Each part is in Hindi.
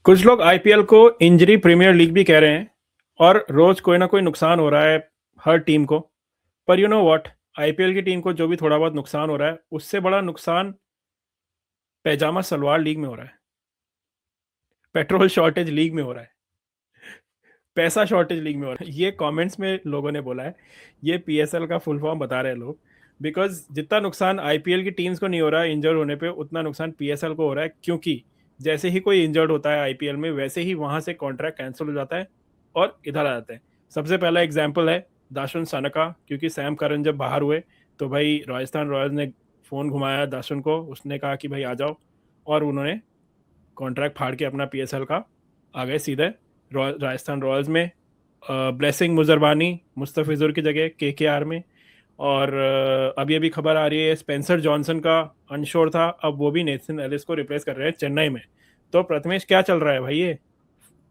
कुछ लोग आईपीएल को इंजरी प्रीमियर लीग भी कह रहे हैं और रोज कोई ना कोई नुकसान हो रहा है हर टीम को। पर यू नो व्हाट, आईपीएल की टीम को जो भी थोड़ा बहुत नुकसान हो रहा है उससे बड़ा नुकसान पैजामा सलवार लीग में हो रहा है, पेट्रोल शॉर्टेज लीग में हो रहा है, पैसा शॉर्टेज लीग में हो रहा है। ये कमेंट्स में लोगों ने बोला है। ये पीएसएल का फुल फॉर्म बता रहे हैं लोग। बिकॉज जितना नुकसान आईपीएल की टीम्स को नहीं हो रहा है इंजर्ड होने पे, उतना नुकसान पीएसएल को हो रहा है, क्योंकि जैसे ही कोई इंजर्ड होता है आईपीएल में वैसे ही वहां से कॉन्ट्रैक्ट कैंसिल हो जाता है और इधर आ जाते हैं। सबसे पहला एग्जाम्पल है दाशुन सनका, क्योंकि सैम करन जब बाहर हुए तो भाई राजस्थान रॉयल्स ने फोन घुमाया दाशुन को, उसने कहा कि भाई आ जाओ, और उन्होंने कॉन्ट्रैक्ट फाड़ के अपना पीएसएल का आ गए सीधे राजस्थान रॉयल्स में। ब्लेसिंग मुजरबानी मुस्तफिजुर की जगह केकेआर में। और अभी अभी खबर आ रही है स्पेंसर जॉनसन का अनश्योर था, अब वो भी नेथन एलिस को रिप्लेस कर रहे हैं चेन्नई में। तो प्रथमेश, क्या चल रहा है भाई ये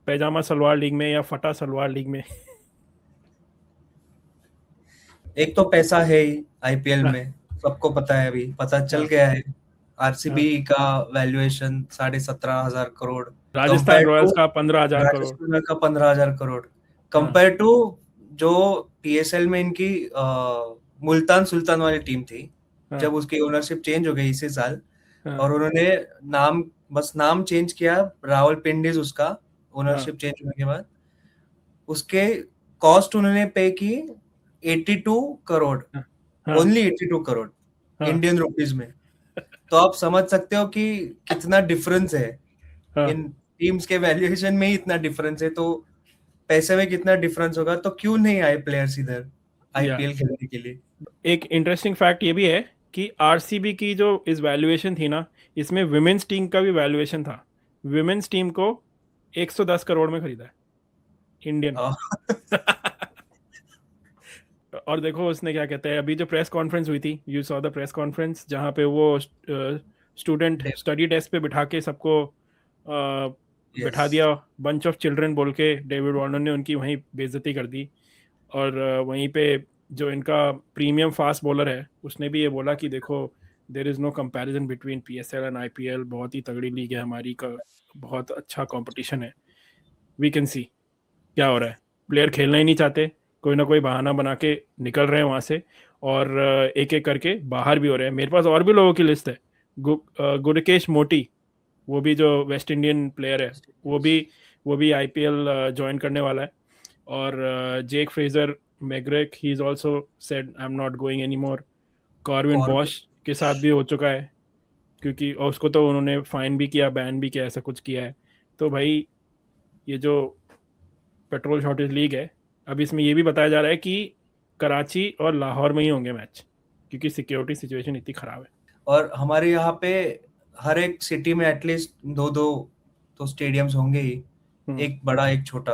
पैजामा सलवार लीग में या फटा सलवार लीग में? एक तो पैसा है ही आईपीएल हाँ, में, सबको पता है, अभी पता चल हाँ, गया है। हाँ। आरसीबी का valuation 17,500 crore Rajasthan compare to Royals का 15,000 करोड़। राजस्थान का 15,000 करोड़ हाँ, कंपेयर टू जो पीएसएल में इनकी मुल्तान सुल्तान वाली टीम थी, हाँ, जब उसकी ओनरशिप चेंज हो गई इसी साल। हाँ, और उन्होंने नाम बस नाम चेंज किया, रावलपिंडीज, उसका हाँ, ओनरशिप चेंज होने के बाद उसके कॉस्ट उन्होंने पे की 82 करोड़, हाँ, हाँ, ओनली 82 करोड़ हाँ, इंडियन रुपीज में। तो आप समझ सकते हो कि कितना डिफरेंस है। हाँ, इन टीम्स के वैल्यूएशन में ही इतना डिफरेंस है, तो पैसे में कितना डिफरेंस होगा, तो क्यों नहीं आए प्लेयर्स इधर या आईपीएल खेलने के लिए। एक इंटरेस्टिंग फैक्ट ये भी है कि आरसीबी की जो इस वैल्यूएशन थी ना, इसमें विमेंस टीम का भी वैल्यूएशन था। विमेंस टीम को 110 करोड़ में खरीदा है इंडियन। आ, और देखो उसने क्या कहते हैं, अभी जो प्रेस कॉन्फ्रेंस हुई थी, you saw the press conference, जहाँ पे वो स्टूडेंट स्टडी डेस्क पे बिठा के सबको यस। बिठा दिया, बंच ऑफ चिल्ड्रन बोल के डेविड वार्नर ने उनकी वहीं बेइज्जती कर दी। और वहीं पे जो इनका प्रीमियम फास्ट बॉलर है उसने भी ये बोला कि देखो, there is no comparison between PSL and IPL, बहुत ही तगड़ी लीग है हमारी का, बहुत अच्छा कंपटीशन है। वी कैन सी क्या हो रहा है। प्लेयर खेलना ही नहीं चाहते, कोई ना कोई बहाना बना के निकल रहे हैं वहाँ से, और एक एक करके बाहर भी हो रहे हैं। मेरे पास और भी लोगों की लिस्ट है। गुरकेश मोटी, वो भी जो वेस्ट इंडियन प्लेयर है, वो भी आईपीएल ज्वाइन करने वाला है। और Jake Fraser McGurk, he is also said I am not going any more. Corbin Corbett. Bosch के साथ भी हो चुका है, क्योंकि और उसको तो उन्होंने फाइन भी किया, बैन भी किया, ऐसा कुछ किया है। तो भाई ये जो पेट्रोल शॉर्टेज लीग है, अब इसमें ये भी बताया जा रहा है कि कराची और लाहौर में ही होंगे मैच, क्योंकि सिक्योरिटी सिचुएशन इतनी ख़राब है। और हमारे यहाँ पे हर एक सिटी में एटलीस्ट दो दो तो स्टेडियम्स होंगे ही, हम्म। एक बड़ा एक छोटा।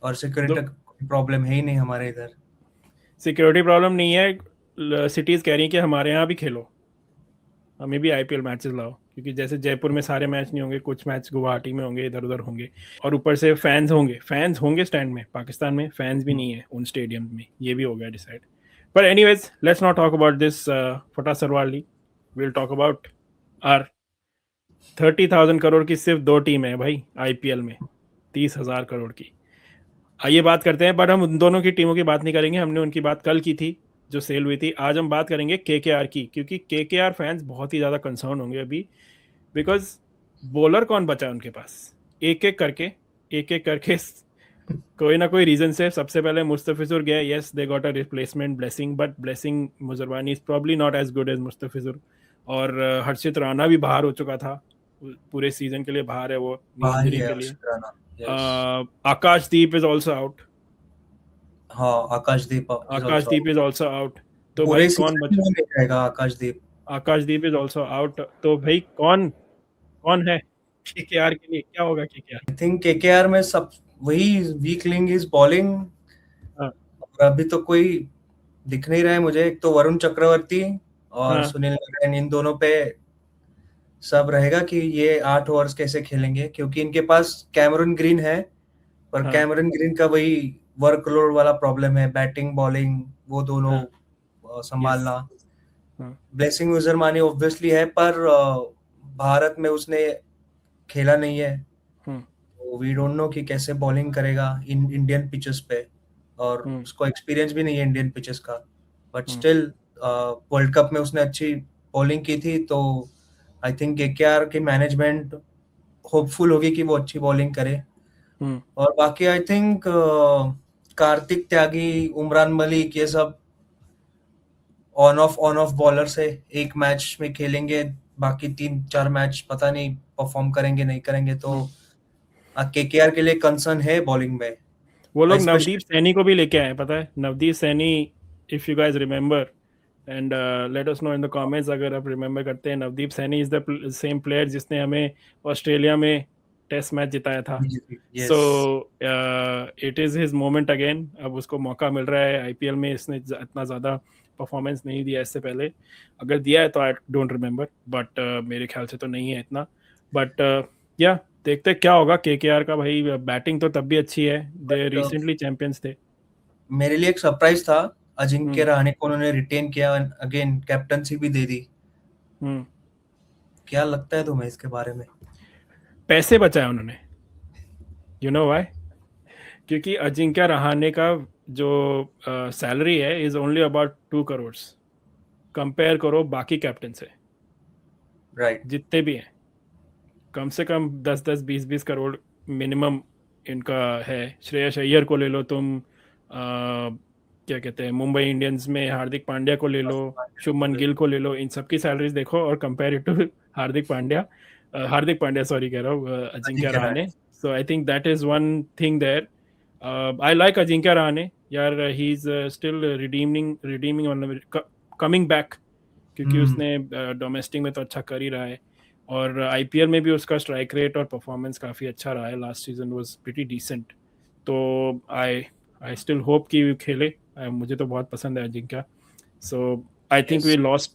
और दो सिक्योरिटी प्रॉब्लम है ही नहीं हमारे इधर। सिक्योरिटी प्रॉब्लम नहीं है, सिटीज़ कह रही हैं कि हमारे यहाँ भी खेलो, हमें भी आईपीएल मैचेस लाओ, क्योंकि जैसे जयपुर में सारे मैच नहीं होंगे, कुछ मैच गुवाहाटी में होंगे, इधर उधर होंगे। और ऊपर से फैंस होंगे स्टैंड में, पाकिस्तान में फैंस भी नहीं है उन स्टेडियम में, ये भी हो गया डिसाइड। पर anyways, let's not talk about this फटा सरवार league. Will talk about our 30,000 crore की सिर्फ दो टीम है भाई आईपीएल में, 30,000 करोड़ की। आइए बात करते हैं, बट हम उन दोनों की टीमों की बात नहीं करेंगे, हमने उनकी बात कल की थी जो सेल हुई थी। आज हम बात करेंगे केकेआर की, क्योंकि केकेआर फैंस बहुत ही ज़्यादा कंसर्न होंगे अभी। बिकॉज बॉलर कौन बचा है उनके पास, एक एक करके कोई ना कोई रीजन से। सबसे पहले मुस्तफिजुर गया, yes they got a replacement Blessing, but Blessing Muzarabani is probably not as good as Mustafizur. और हर्षित राणा भी बाहर हो चुका था, पूरे सीजन के लिए बाहर है वो, नी हाँ ही इंजरी है के लिए। Arshad Rana. Yes. Akashdeep is also out. हाँ, Akashdeep is also Akashdeep is also out. तो पूरे भाई कौन सीजन बच में नहीं रहेगा Akashdeep. Akashdeep is also out, तो भाई कौन कौन है केकेआर के लिए, क्या होगा केकेआर? आई थिंक केकेआर में सब वही वीक लिंक इज बॉलिंग। हाँ, और अभी तो कोई दिख नहीं रहा है मुझे। एक तो वरुण चक्रवर्ती और हाँ, सुनील नारायण, इन दोनों पे सब रहेगा कि ये 8 ओवर्स कैसे खेलेंगे, क्योंकि इनके पास कैमरन ग्रीन है। पर हाँ, कैमरन ग्रीन का वही वर्कलोड वाला प्रॉब्लम है, बैटिंग बॉलिंग वो दोनों हाँ, यस, संभालना। हाँ, ब्लेसिंग उजरमानी ऑब्वियसली है, पर भारत में उसने खेला नहीं है। हम्म, तो वी डोंट नो कि कैसे बॉलिंग करेगा इन इंडियन पिचेस पे, और हम्म, उसको एक्सपीरियंस भी नहीं है इंडियन पिचेस का, but hmm, still world cup में उसने अच्छी बॉलिंग की थी, तो आई थिंक केकेआर की मैनेजमेंट होपफुल होगी कि वो अच्छी बॉलिंग करे। हम्म, और बाकी आई थिंक कार्तिक त्यागी, उमरान मलिक, ये सब ऑन ऑफ बॉलर से एक मैच में खेलेंगे, बाकी 3-4 मैच पता नहीं परफॉर्म करेंगे नहीं करेंगे, तो हम्म। केकेआर के लिए कंसर्न है बॉलिंग में, वो लोग नवदीप स्पेशली। सैनी को भी लेके आए, पता है? Navdeep Saini, if you guys remember, and let us know in the comments अगर आप रिमेंबर करते हैं। Navdeep Saini is the same player जिसने हमें ऑस्ट्रेलिया में टेस्ट मैच जिताया था। So yes. It is his moment again. अब उसको मौका मिल रहा है आईपीएल में। इसने इतना ज़्यादा परफॉर्मेंस नहीं दिया इससे पहले, अगर दिया है तो आई डोंट रिमेंबर, बट मेरे ख्याल से तो नहीं है इतना। बट या देखते हैं क्या होगा केकेआर का। भाई बैटिंग तो तब भी अच्छी है, दे बट रिसेंटली चैंपियंस थे। मेरे लिए एक सरप्राइज था अजिंक्य हम्म, रहाणे को उन्होंने रिटेन किया, अगेन कैप्टनसी भी दे दी। हम्म। क्या लगता है तुम्हें इसके बारे में? पैसे बचाए उन्होंने, यू नो व्हाई? क्योंकि अजिंक्य रहाणे का जो सैलरी है is only about 2 crore. Compare करो बाकी कैप्टन से, राइट। जितने भी हैं, कम से कम 10-10 20-20 करोड़ मिनिमम इनका है। श्रेयस अय्यर को ले लो तुम, क्या कहते हैं, मुंबई इंडियंस में हार्दिक पांड्या को ले लो, शुभमन गिल को ले लो, इन सबकी सैलरीज देखो और compare it to Hardik Pandya sorry कह रहा हूँ, Ajinkya Ajinkya Rahane. Rahane. So I think that is one thing there. I like Ajinkya Rahane यार, he is still redeeming redeeming coming back, क्योंकि हम्म। उसने डोमेस्टिक में तो अच्छा कर ही रहा है, और आईपीएल में भी उसका स्ट्राइक रेट और परफॉर्मेंस काफ़ी अच्छा रहा है। Last season was pretty decent. तो आई आई स्टिल होप कि वो खेले। मुझे तो बहुत पसंद है Ajinkya. So I think yes. We lost,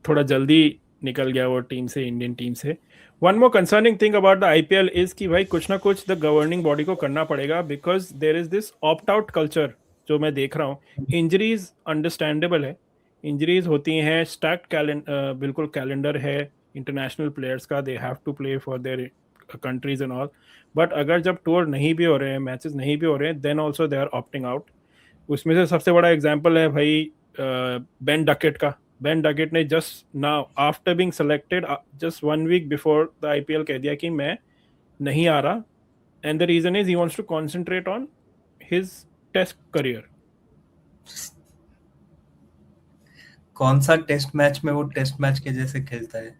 थोड़ा जल्दी निकल गया वो टीम से, इंडियन टीम से। One more concerning thing about the IPL is कि भाई कुछ ना कुछ द गवर्निंग बॉडी को करना पड़ेगा, because there is this opt out culture जो मैं देख रहा हूँ। इंजरीज अंडरस्टैंडेबल है, इंजरीज होती हैं, स्टैक्ड कैलेंडर, बिल्कुल कैलेंडर है इंटरनेशनल प्लेयर्स का, they have to play for their countries and all. But अगर जब टूर नहीं भी हो रहे हैं, मैचेस नहीं भी हो रहे हैं, then also they are opting out. उसमें से सबसे बड़ा एग्जाम्पल है भाई बेन डकेट का। बेन डकेट ने just now after being selected, just 1 week before the IPL कह दिया कि मैं नहीं आ रहा, and the reason is he wants to concentrate on his test career. कौन सा टेस्ट मैच में वो टेस्ट मैच के जैसे खेलता है?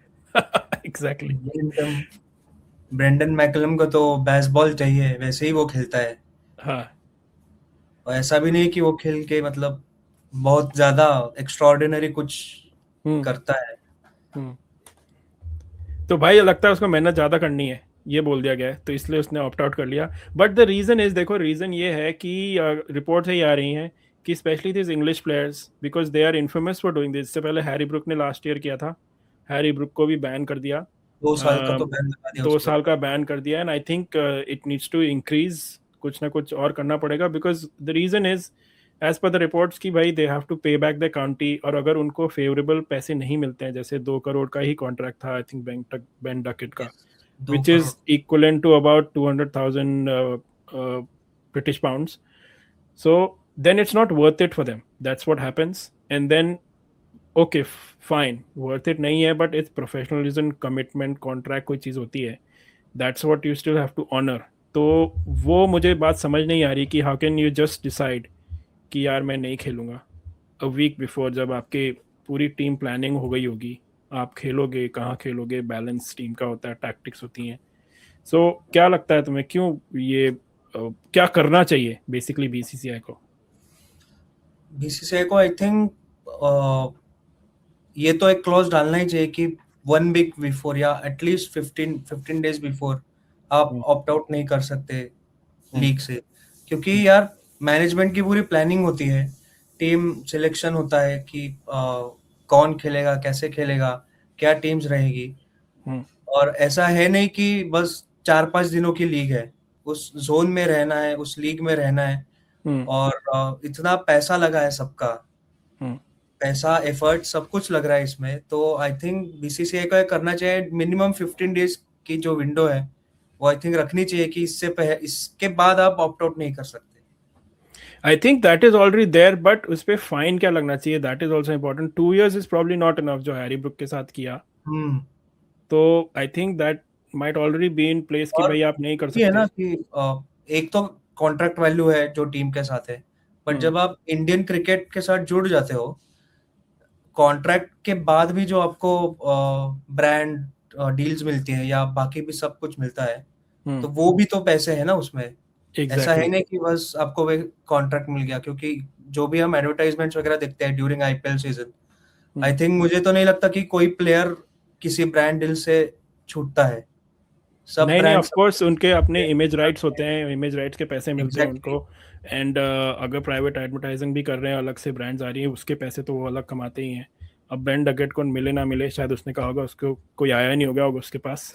एग्जैक्टली। ब्रेंडन ब्रेंडन मैकलम को तो बेसबॉल चाहिए, वैसे ही वो खेलता है। हाँ। और ऐसा भी नहीं कि वो खेल के मतलब बहुत ज्यादा एक्स्ट्राऑर्डिनरी कुछ हम्म, करता है। हम्म। तो भाई लगता है उसको मेहनत ज़्यादा करनी है, ये बोल दिया गया है, तो इसलिए उसने ऑप्ट आउट कर लिया। बट द रीज़न इज, देखो रीज़न ये है कि रिपोर्ट से ही आ रही हैं कि specially this English players, because they are infamous for doing this. इससे पहले हैरी ब्रुक ने लास्ट ईयर किया था, हैरी ब्रुक को भी बैन कर दिया। 2 साल का तो बैन लगा दिया दो उसको। साल का बैन कर दिया, and I think it needs to increase, कुछ ना कुछ और करना पड़ेगा, because the reason is as per the reports कि भाई they have to pay back the county, और अगर उनको फेवरेबल पैसे नहीं मिलते हैं, जैसे 2 करोड़ का ही कॉन्ट्रैक्ट था आई थिंक बेन डकेट का, Yes, दो which is crore equivalent to about 200,000 British pounds. So then it's not worth it for them. That's what happens. And then, okay, fine, worth it नहीं है, but it's professionalism, commitment, contract कोई चीज़ होती है, that's what you still have to honor. तो वो मुझे बात समझ नहीं आ रही कि how can you just decide कि यार मैं नहीं खेलूंगा अ वीक बिफोर, जब आपके पूरी टीम प्लानिंग हो गई होगी, आप खेलोगे कहाँ खेलोगे, बैलेंस टीम का होता है, टैक्टिक्स होती हैं। सो क्या लगता है तुम्हें, क्यों ये क्या करना चाहिए बेसिकली बीसीसीआई को? बीसीसीआई को आई थिंक ये तो एक क्लॉज डालना ही चाहिए कि 1 वीक बिफोर या एटलीस्ट 15 डेज बिफोर आप हम्म, ऑप्ट आउट नहीं कर सकते हम्म, लीग से, क्योंकि यार मैनेजमेंट की पूरी प्लानिंग होती है, टीम सिलेक्शन होता है कि कौन खेलेगा, कैसे खेलेगा, क्या टीम्स रहेगी। हम्म, और ऐसा है नहीं कि बस 4-5 दिनों की लीग है, उस जोन में रहना है, उस लीग में रहना है। हम्म, और इतना पैसा लगा है सबका, हम्म, पैसा एफर्ट सब कुछ लग रहा है इसमें, तो आई थिंक बीसीसीआई को ये करना चाहिए, मिनिमम 15 डेज की जो विंडो है वो आई थिंक रखनी चाहिए कि इसके बाद आप ऑप्ट आउट नहीं कर सकते। I think that is already there, but उस पे फाइन क्या लगना चाहिए, that is also important. 2 years is probably not enough जो हैरी ब्रुक के साथ किया, हम्म। तो I think that might already be in place कि और भाई आप नहीं कर ये है सकते। ना कि एक तो कॉन्ट्रैक्ट वैल्यू है जो टीम के साथ है, बट हम्म जब आप इंडियन क्रिकेट के साथ जुड़ जाते हो, कॉन्ट्रैक्ट के बाद भी जो आपको ब्रांड डील्स मिलती हैं या बाकी भी सब कुछ मिलता है, तो हम्म वो भी तो पैसे है ना उसमें। ऐसा है एग्जैक्टली। नहीं कि बस आपको वो कॉन्ट्रैक्ट मिल गया, क्योंकि जो भी हम एडवर्टाइजमेंट्स वगैरह देखते हैं during IPL season, I think मुझे तो नहीं लगता कि कोई प्लेयर किसी ब्रांड डील से छूटता है। सब नहीं नहीं, ब्रांड ऑफ सब कोर्स उनके अपने इमेज राइट्स होते हैं, इमेज राइट्स के पैसे मिलते हैं एग्जैक्टली। उनको। एंड अगर प्राइवेट एडवर्टाइजिंग भी कर रहे हैं, अलग से ब्रांड्स आ रही है, उसके पैसे तो वो अलग कमाते ही हैं। अब बेन डगेट को मिले ना मिले, शायद उसने कहा होगा, उसको कोई आया नहीं होगा उसके पास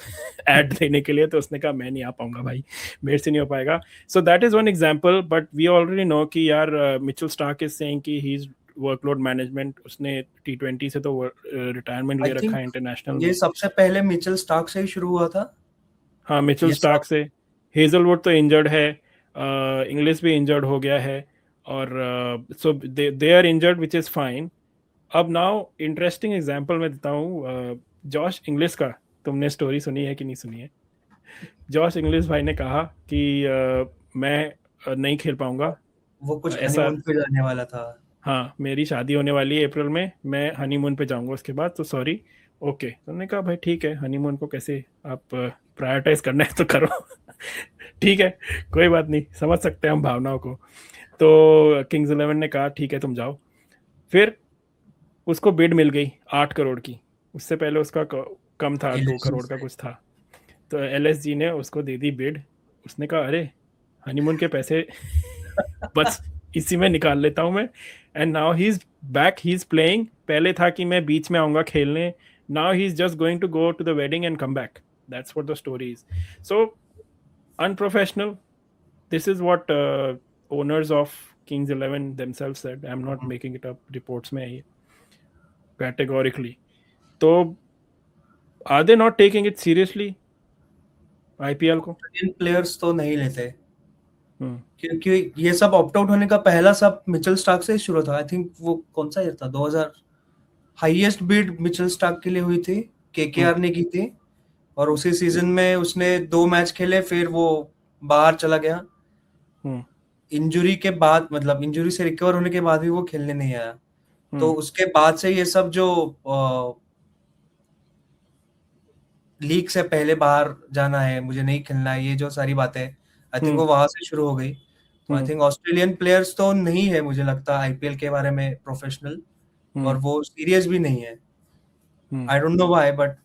ऐड देने के लिए, तो उसने कहा मैं नहीं आ पाऊंगा भाई, मेरे से नहीं हो पाएगा। So that is one example, but we already know कि यार मिचेल स्टार्क इज सेइंग कि ही इज वर्कलोड मैनेजमेंट, उसने T20 से तो रिटायरमेंट आई ले रखा थिंक है इंटरनेशनल ये में। सबसे पहले मिचेल स्टार्क से ही शुरू हुआ था हाँ, मिचेल ये स्टार्क सब। से। हेजलवुड तो इंजर्ड है, इंग्लिश भी इंजर्ड हो गया है, और so they are injured which is fine. अब नाउ इंटरेस्टिंग एग्जांपल मैं देता हूँ, जॉश इंग्लिश का। तुमने स्टोरी सुनी है कि नहीं सुनी है? जॉश इंग्लिश भाई ने कहा कि मैं नहीं खेल पाऊंगा वो कुछ ऐसा। हनीमून पे जाने वाला था। हाँ, मेरी शादी होने वाली है अप्रैल में, मैं हनीमून पे जाऊंगा उसके बाद, तो सॉरी। ओके, तो हमने कहा भाई ठीक है, हनीमून को कैसे आप प्रायोरिटाइज करना है तो करो ठीक है, कोई बात नहीं, समझ सकते हैं हम भावनाओं को। तो किंग्स इलेवन ने कहा ठीक है तुम जाओ। फिर उसको बिड मिल गई 8 करोड़ की, उससे पहले उसका कम था, 2 करोड़ का से। कुछ था। तो LSG ने उसको दे दी बिड। उसने कहा अरे, हनीमून के पैसे बस इसी में निकाल लेता हूँ मैं। And now he is back, he is playing. पहले था कि मैं बीच में आऊंगा खेलने, now he is just going to go to the wedding and come back. That's what the story is. So unprofessional, this is what owners of Kings 11 themselves said. I'm not making it up, reports में है ये categorically. तो are they not taking it seriously, IPL को? ऑस्ट्रेलियन प्लेयर्स तो नहीं लेते, हम्म क्योंकि ये सब ऑप्ट आउट होने का पहला सब मिचेल स्टार्क से ही शुरू था। आई थिंक वो कौन सा ईयर था, 2000, हाईएस्ट बिड मिचेल स्टार्क के लिए हुई थी, हम्म केकेआर ने की थी। और उसी सीजन में उसने 2 मैच खेले, फिर वो बाहर चला गया। हम्म इंजरी के बाद, मतलब इंजरी से रिकवर होने के बाद भी वो खेलने नहीं आया। तो हम्म उसके बाद से ये सब जो लीग से पहले बाहर जाना है, मुझे नहीं खेलना है, ये जो सारी बातें आई थिंक हम्म वो वहां से शुरू हो गई। तो आई हम्म थिंक ऑस्ट्रेलियन प्लेयर्स तो नहीं है, मुझे लगता आईपीएल के बारे में प्रोफेशनल, और हम्म वो सीरियस भी नहीं है। Hmm I don't know why, but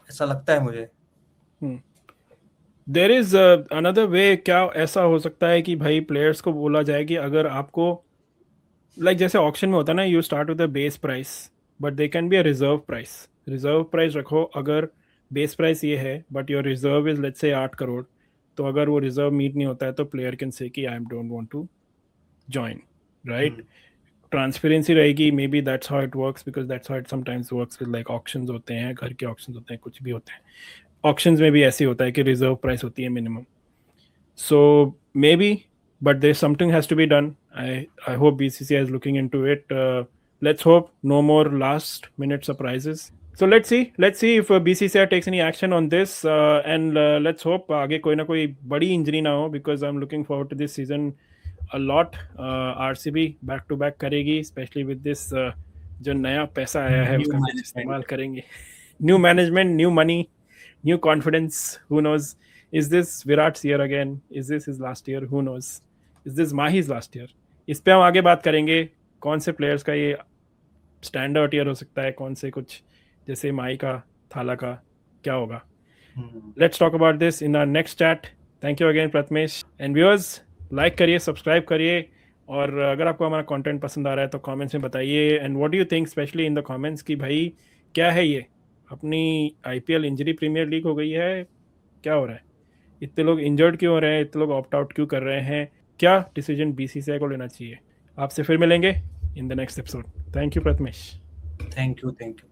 ऐसा लगता है मुझे। Hmm there is another way. क्या ऐसा हो सकता है कि भाई प्लेयर्स को बोला जाए कि अगर आपको, लाइक जैसे ऑक्शन में होता है ना, you start with a base price, but they can be a reserve price. Reserve price रखो, अगर बेस प्राइस ये है but your reserve is let's say 8 crore, तो अगर वो रिजर्व मीट नहीं होता है तो प्लेयर कैन से कि I am don't want to join, right? Hmm. Transparency रहेगी, may be that's how it works, because that's how it sometimes works with like auctions होते हैं, घर के ऑक्शंस होते हैं, कुछ भी होते हैं। ऑक्शंस में भी ऐसे ही होता है कि रिजर्व प्राइस होती है minimum. So maybe, but there's something has to be done. I hope BCCI is looking into it. Let's hope no more last minute surprises. So let's see if BCCI takes any action on this, and let's hope आगे कोई ना कोई बड़ी इंजरी ना हो, because I'm looking forward to this season a lot. RCB back to back करेगी, especially with this जो नया पैसा आया है न्यू उसका कुछ इस्तेमाल मैनेजमेंट। करेंगे। New management, new money, new confidence. Who knows? Is this Virat's year again? Is this his last year? Who knows? Is this Mahi's last year? इस पे हम आगे बात करेंगे, कौन से प्लेयर्स का ये स्टैंड आउट ईयर हो सकता है, कौन से कुछ जैसे माही का, थाला का, क्या होगा। Let's talk about this in our next chat. Thank you again Prathamesh, and viewers like करिए, सब्सक्राइब करिए, और अगर आपको हमारा कंटेंट पसंद आ रहा है तो कमेंट्स में बताइए, and what do you think, specially in the comments, कि भाई क्या है ये, अपनी IPL इंजरी प्रीमियर लीग हो गई है, क्या हो रहा है, इतने लोग इंजर्ड क्यों हो रहे हैं, इतने लोग ऑप्ट आउट क्यों कर रहे हैं, क्या डिसीजन BCCI को लेना चाहिए। आपसे फिर मिलेंगे in the next episode. Thank you Prathamesh. Thank you, thank you.